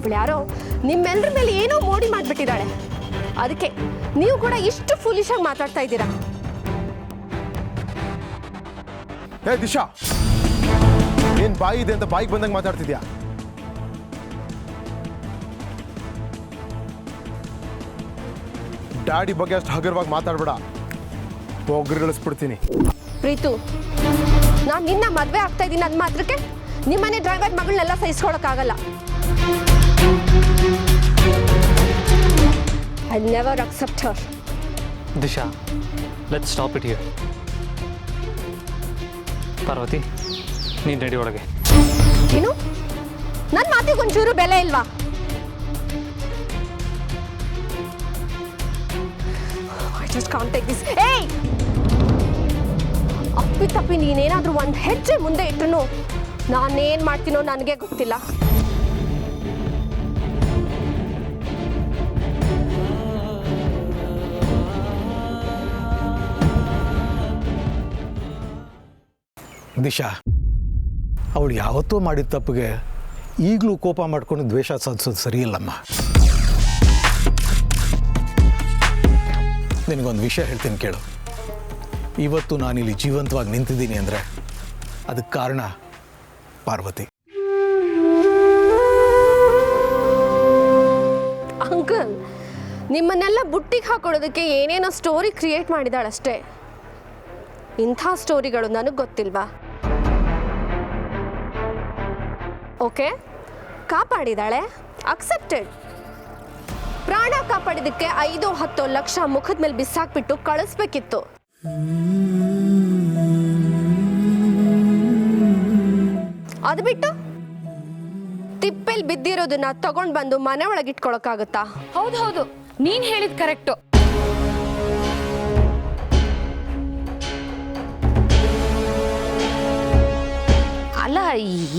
ಇವಳು ಯಾರೋ ನಿಮ್ಮೆಲ್ಲರ ಮೇಲೆ ಏನೋ ಮೋಡಿ ಮಾಡಿಬಿಟ್ಟಿದ್ದಾಳೆ. ಅದಕ್ಕೆ ನೀವು ಕೂಡ ಇಷ್ಟು ಫೂಲಿಶಾಗಿ ಮಾತಾಡ್ತಾ ಇದ್ದೀರಾ. ಏ ದಿಶಾ, ಏನ್ ಬಾಯಿ ಇದೆ ಅಂತ ಬಾಯಿಗೆ ಬಂದಂಗೆ ಮಾತಾಡ್ತಿದ್ಯಾ? ಡ್ಯಾಡಿ ಬಗ್ಗೆ ಅಷ್ಟು ಹಗರವಾಗಿ ಮಾತಾಡ್ಬೇಡ, ಹೋಗ್ರಿಳಿಸ್ಬಿಡ್ತೀನಿ. ಪ್ರೀತು, ನಾನು ನಿನ್ನ ಮದುವೆ ಆಗ್ತಾ ಇದ್ದೀನಿ ಅಂದ ಮಾತ್ರಕ್ಕೆ ನಿಮ್ಮನೆ ಡ್ರೈವರ್ ಮಗಳನ್ನೆಲ್ಲ ಸಹಿಸ್ಕೊಳಕ್ಕಾಗಲ್ಲ. I never accept her. Disha, let's stop it here. Parvati, ನೀನು ನಡಿ ಒಳಗೆ. ಏನು? ನನ್ನ ಮಾತಿಗೆ ಒಂಚೂರು ಬೆಲೆ ಇಲ್ವಾ? I just can't take this. ಏಯ್! ಅಪ್ಪಿ ನೀನೇನಾದ್ರೂ ಒಂದು ಹೆಜ್ಜೆ ಮುಂದೆ ಇಟ್ಟನು ನಾನೇನ್ ಮಾಡ್ತೀನೋ ನನಗೆ ಗೊತ್ತಿಲ್ಲ. ದಿಶಾ, ಅವಳು ಯಾವತ್ತೂ ಮಾಡಿದ ತಪ್ಪಿಗೆ ಈಗಲೂ ಕೋಪ ಮಾಡ್ಕೊಂಡು ದ್ವೇಷ ಸಾಧಿಸೋದು ಸರಿಯಿಲ್ಲಮ್ಮ. ನಿನಗೊಂದು ವಿಷಯ ಹೇಳ್ತೀನಿ ಕೇಳು. ಇವತ್ತು ನಾನಿಲ್ಲಿ ಜೀವಂತವಾಗಿ ನಿಂತಿದ್ದೀನಿ ಅಂದರೆ ಅದಕ್ಕೆ ಕಾರಣ ಪಾರ್ವತಿ. ಅಂಕಲ್, ನಿಮ್ಮನ್ನೆಲ್ಲ ಬುಟ್ಟಿಗೆ ಹಾಕೊಳ್ಳೋದಕ್ಕೆ ಏನೇನೋ ಸ್ಟೋರಿ ಕ್ರಿಯೇಟ್ ಮಾಡಿದಾಳಷ್ಟೇ. ಇಂಥ ಸ್ಟೋರಿಗಳು ನನಗೆ ಗೊತ್ತಿಲ್ವಾ? ಓಕೆ, ಕಾಪಾಡಿದಾಳೆ, ಅಕ್ಸೆಪ್ಟೆಡ್. ಪ್ರಾಣ ಕಾಪಾಡಿದಕ್ಕೆ 5-10 ಲಕ್ಷ ಮುಖದ ಮೇಲೆ ಬಿಸಾಕ್ಬಿಟ್ಟು ಕಳಿಸ್ಬೇಕಿತ್ತು. ಅದು ಬಿಟ್ಟು ತಿಪ್ಪೆಲ್ ಬಿದ್ದಿರೋದನ್ನ ತಗೊಂಡ್ ಬಂದು ಮನೆ ಒಳಗೆ ಇಟ್ಕೊಳಕ್ಕಾಗತ್ತಾ? ಹೌದು, ನೀನ್ ಹೇಳಿದ್ ಕರೆಕ್ಟು. ಅಲ್ಲ,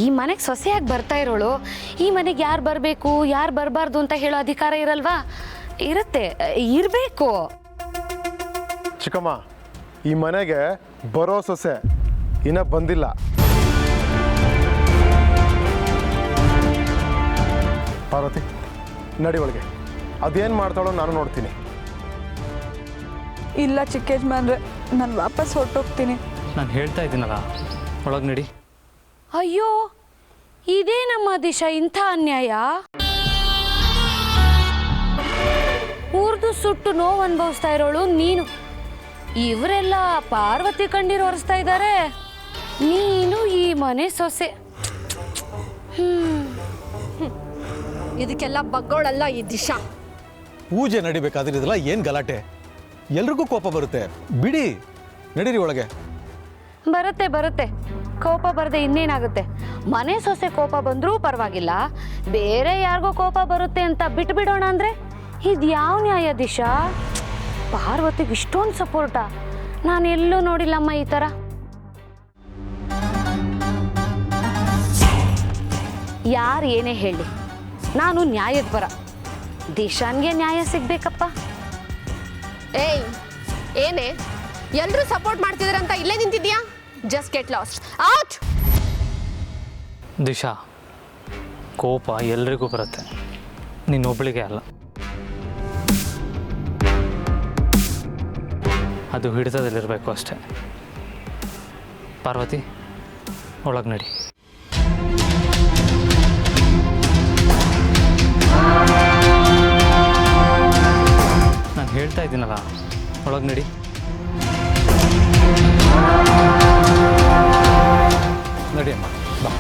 ಈ ಮನೆಗೆ ಸೊಸೆಯಾಗಿ ಬರ್ತಾ ಇರೋಳು, ಈ ಮನೆಗೆ ಯಾರು ಬರಬೇಕು ಯಾರು ಬರಬಾರ್ದು ಅಂತ ಹೇಳೋ ಅಧಿಕಾರ ಇರಲ್ವಾ? ಇರುತ್ತೆ, ಇರಬೇಕು. ಚಿಕ್ಕಮ್ಮ, ಈ ಮನೆಗೆ ಬರೋ ಸೊಸೆ ಇನ್ನ ಬಂದಿಲ್ಲ. ಪಾರ್ವತಿ, ನಡಿ ಒಳಗೆ. ಅದೇನು ಮಾಡ್ತಾಳೋ ನಾನು ನೋಡ್ತೀನಿ. ಇಲ್ಲ ಚಿಕ್ಕ ಯಜಮಾನ್ರೆ, ನಾನು ವಾಪಸ್ ಹೊರಟೋಗ್ತೀನಿ. ನಾನು ಹೇಳ್ತಾ ಇದ್ದೀನಲ್ಲ, ಒಳಗೆ ನಡಿ. ಅಯ್ಯೋ, ಇದೇ ನಮ್ಮ ದಿಶಾ, ಇಂಥ ಅನ್ಯಾಯ. ಉರ್ದು ಸುಟ್ಟು ನೋವು ಅನುಭವಿಸ್ತಾ ಇರೋಳು ನೀನು. ಇವರೆಲ್ಲ ಪಾರ್ವತಿ ಕಣ್ಣೀರು ಒರೆಸ್ತಾ ಇದ್ದಾರೆ, ನೀನು ಈ ಮನೆ ಸೊಸೆ. ಇದಕ್ಕೆಲ್ಲ ಬಗ್ಗೋಳಲ್ಲ ಈ ದಿಶಾ. ಪೂಜೆ ನಡಿಬೇಕಾದ್ರೆ ಇದೆಲ್ಲ ಏನು ಗಲಾಟೆ? ಎಲ್ರಿಗೂ ಕೋಪ ಬರುತ್ತೆ, ಬಿಡಿ, ನಡೀರಿ ಒಳಗೆ. ಬರುತ್ತೆ, ಕೋಪ ಬರದೆ ಇನ್ನೇನಾಗುತ್ತೆ? ಮನೆ ಸೊಸೆ ಕೋಪ ಬಂದರೂ ಪರವಾಗಿಲ್ಲ, ಬೇರೆ ಯಾರಿಗೋ ಕೋಪ ಬರುತ್ತೆ ಅಂತ ಬಿಟ್ಬಿಡೋಣ ಅಂದರೆ ಇದು ಯಾವ ನ್ಯಾಯ ದಿಶಾ? ಪಾರ್ವತಿಗೆ ಇಷ್ಟೊಂದು ಸಪೋರ್ಟಾ? ನಾನು ಎಲ್ಲೂ ನೋಡಿಲ್ಲಮ್ಮ ಈ ಥರ. ಯಾರು ಏನೇ ಹೇಳಿ, ನಾನು ನ್ಯಾಯದ ಪರ. ದಿಶಾನ್ಗೆ ನ್ಯಾಯ ಸಿಗ್ಬೇಕಪ್ಪ. ಏಯ್, ಏನೇ ಎಲ್ಲರೂ ಸಪೋರ್ಟ್ ಮಾಡ್ತಿದಾರಂತ ಇಲ್ಲೇ ನಿಂತಿದ್ಯಾ? Just get lost, out. Disha, ಕೋಪ ಎಲ್ರಿಗೂ ಬರುತ್ತೆ, ನೀನೊಬ್ಬಳಿಗೆ ಅಲ್ಲ. ಅದು ಹಿಡಿತದಲ್ಲಿರಬೇಕು ಅಷ್ಟೇ. ಪಾರ್ವತಿ, ಒಳಗೆ ನಡಿ. ನಾನು ಹೇಳ್ತಾ ಇದ್ದೀನಲ್ಲ, ಒಳಗೆ ನಡಿ. ನಡಿಯಮ್ಮ, ಬಾ.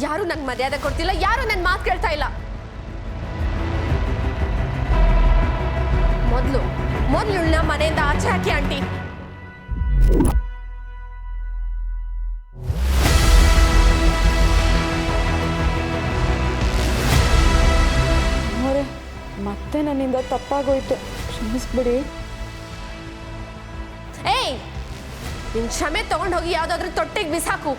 ಯಾರು ನಂಗೆ ಮರ್ಯಾದೆ ಕೊಡ್ತಿಲ್ಲ, ಯಾರು ನನ್ನ ಮಾತು ಕೇಳ್ತಾ ಇಲ್ಲ. ಮೊದಲು ಇವಳನ್ನ ಮನೆಯಿಂದ ಆಚೆ ಹಾಕಿ ಆಂಟಿ. ಅವರೇ ಮತ್ತೆ ನನ್ನಿಂದ ತಪ್ಪಾಗೋಯ್ತು, ಕ್ಷಮಿಸ್ಬಿಡಿ. ಏಯ್, ನಿನ್ ಕ್ಷಮೆ ತಗೊಂಡು ಹೋಗಿ ಯಾವ್ದಾದ್ರು ತೊಟ್ಟಿಗೆ ಬಿಸಾಕು.